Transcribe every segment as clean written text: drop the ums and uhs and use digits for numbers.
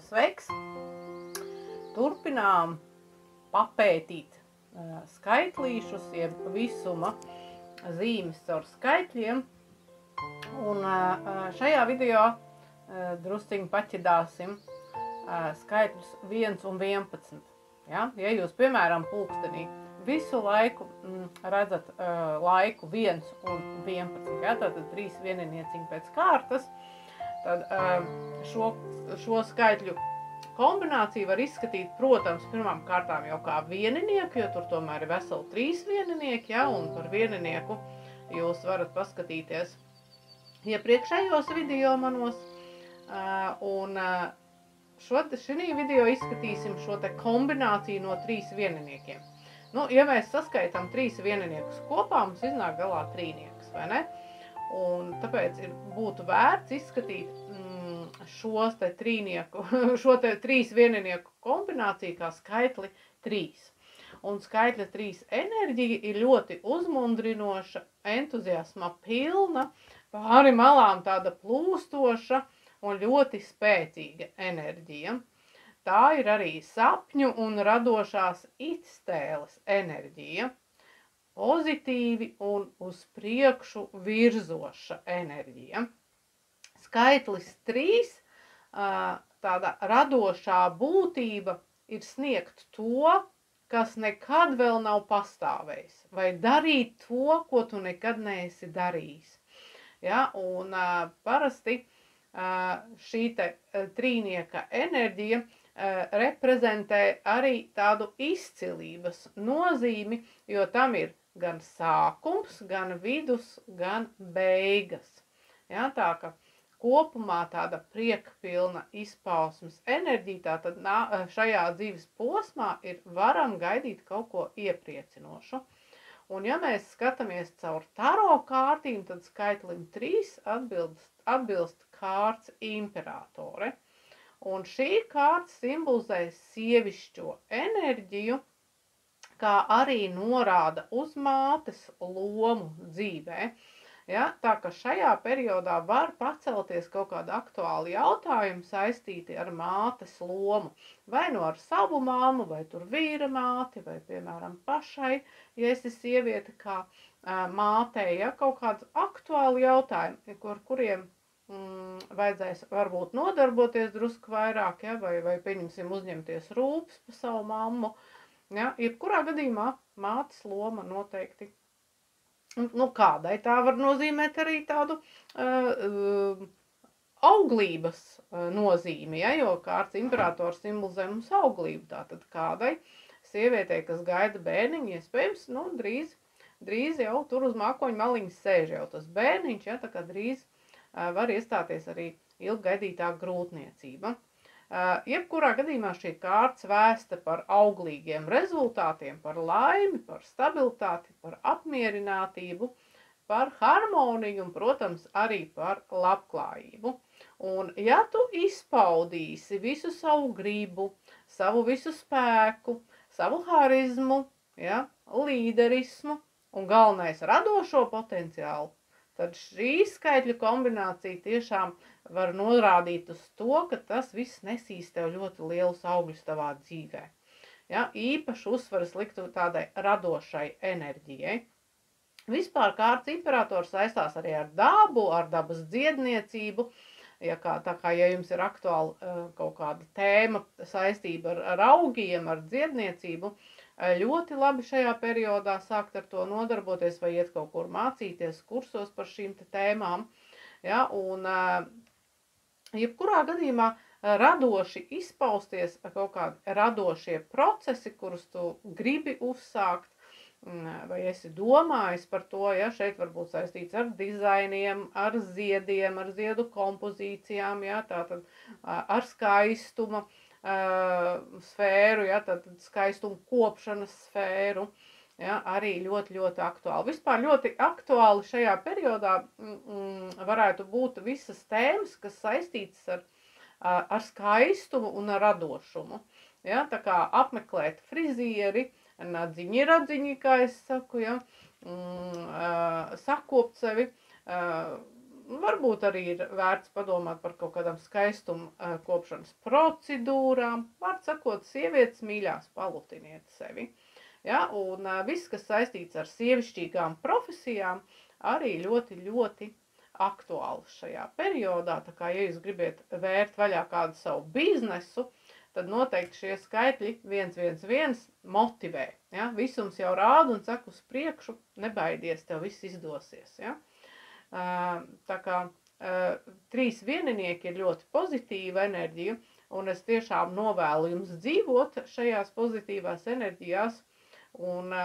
Sveiks! Turpinām papētīt skaitlīšus, jeb visuma zīmes caur skaitļiem. Un šajā video drusciņi paķidāsim skaitļus 1 un 11. Ja jūs, piemēram, pulkstenī visu laiku redzat laiku 1 un 11, ja, tātad 3 vieninieciņi pēc kārtas, tad šo skaitļu kombināciju var izskatīt, protams, pirmām kārtām jau kā vieninieku, jo tur tomēr ir veseli 3 vieninieki, ja, un par vieninieku jūs varat paskatīties iepriekšējos video manos, un šī video izskatīsim šo te kombināciju no 3 vieniniekiem. Nu, ja mēs saskaitām 3 vieniniekus kopā, mums iznāk galā trīnieks, vai ne? Un tāpēc būtu vērts izskatīt šo te 3 vieninieku kombināciju kā skaitli 3. Un skaitļa 3 enerģija ir ļoti uzmundrinoša, entuziasma pilna, pāri malām tāda plūstoša un ļoti spēcīga enerģija. Tā ir arī sapņu un radošās iztēles enerģija, pozitīvi un uz priekšu virzoša enerģija. Skaitlis 3, tāda radošā būtība ir sniegt to, kas nekad vēl nav pastāvējis, vai darīt to, ko tu nekad neesi darījis. Ja, un parasti šī te trīnieka enerģija reprezentē arī tādu izcilības nozīmi, jo tam ir gan sākums, gan vidus, gan beigas. Ja, tā ka kopumā tāda priekpilna izpausmes enerģija, tātad šajā dzīves posmā varam gaidīt kaut ko iepriecinošu. Un ja mēs skatāmies caur taro kārtīm, tad skaitlim 3 atbilst kārts imperatore. Un šī kārta simbolizē sievišķo enerģiju, kā arī norāda uz mātes lomu dzīvē. Ja, tā ka šajā periodā var pacelties kaut kāda aktuāla jautājuma saistīti ar mātes lomu. Vai nu ar savu māmu, vai tur vīra māti, vai, piemēram, pašai, ja esi sieviete kā mātei, ja, kaut kāds aktuāli jautājumi, kuriem vajadzēs varbūt nodarboties drusku vairāk, ja, vai pieņemsim uzņemties rūpes par savu mammu. Ja, jebkurā gadījumā mātes loma noteikti. Nu, kādai tā var nozīmēt arī tādu auglības nozīmi, ja, jo kārts imperators simbolizē mums auglību. Tātad kādai sievietei, kas gaida bērniņu, iespējams, nu, drīz jau tur uz mākoņu maliņas sēž jau tas bērniņš, ja, tā kā drīz var iestāties arī ilggaidītā grūtniecība. Jebkurā gadījumā šī kārts vēsta par auglīgiem rezultātiem, par laimi, par stabilitāti, par apmierinātību, par harmoniju un, protams, arī par labklājību. Un ja tu izpaudīsi visu savu gribu, savu visu spēku, savu harizmu, ja, līderismu un galvenais radošo potenciālu, tad šī skaitļu kombinācija tiešām var norādīt uz to, ka tas viss nesīs tev ļoti lielus augļus tavā dzīvē. Ja, īpaši uzsvaras liktu tādai radošai enerģijai. Vispār kārts imperators saistās arī ar dabu, ar dabas dziedniecību. Ja jums ir aktuāla kaut kāda tēma saistība ar augiem, ar dziedniecību, ļoti labi šajā periodā sākt ar to nodarboties vai iet kaut kur mācīties kursos par šīm tēmām. Ja, un jebkurā gadījumā radoši izpausties kaut kādi radošie procesi, kurus tu gribi uzsākt, vai esi domājis par to, ja, šeit varbūt saistīts ar dizainiem, ar ziediem, ar ziedu kompozīcijām, ja, tātad ar skaistuma sfēru, ja, tātad skaistumu kopšanas sfēru, ja, arī ļoti, ļoti aktuāli. Vispār ļoti aktuāli šajā periodā varētu būt visas tēmas, kas saistītas ar skaistumu un ar radošumu. Ja, tā kā apmeklēt frizieri, nadziņi radziņi, kā es saku, ja, sakopt sevi, Varbūt arī ir vērts padomāt par kaut kādām skaistumu kopšanas procedūrām. Vārds sakot, sievietes mīļās, palutiniet sevi. Ja? Un viss, kas saistīts ar sievišķīgām profesijām, arī ļoti, ļoti aktuāls šajā periodā. Tā kā, ja jūs gribat vērt vaļā kādu savu biznesu, tad noteikti šie skaitļi 111 motivē. Ja? Visums jau rāda un saka uz priekšu, nebaidies, tev viss izdosies. Ja? Tā kā 3 vieninieki ir ļoti pozitīva enerģija, un es tiešām novēlu jums dzīvot šajās pozitīvās enerģijās, un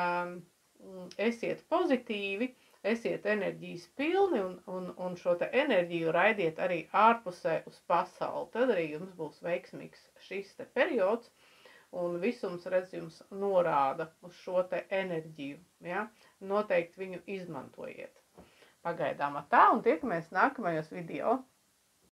esiet pozitīvi, esiet enerģijas pilni un šo te enerģiju raidiet arī ārpusē uz pasauli. Tad arī jums būs veiksmīgs šis te periods, un visums redz jums norāda uz šo te enerģiju. Ja? Noteikti viņu izmantojiet. Pagaidām tā, un tiekamies nākamajos video.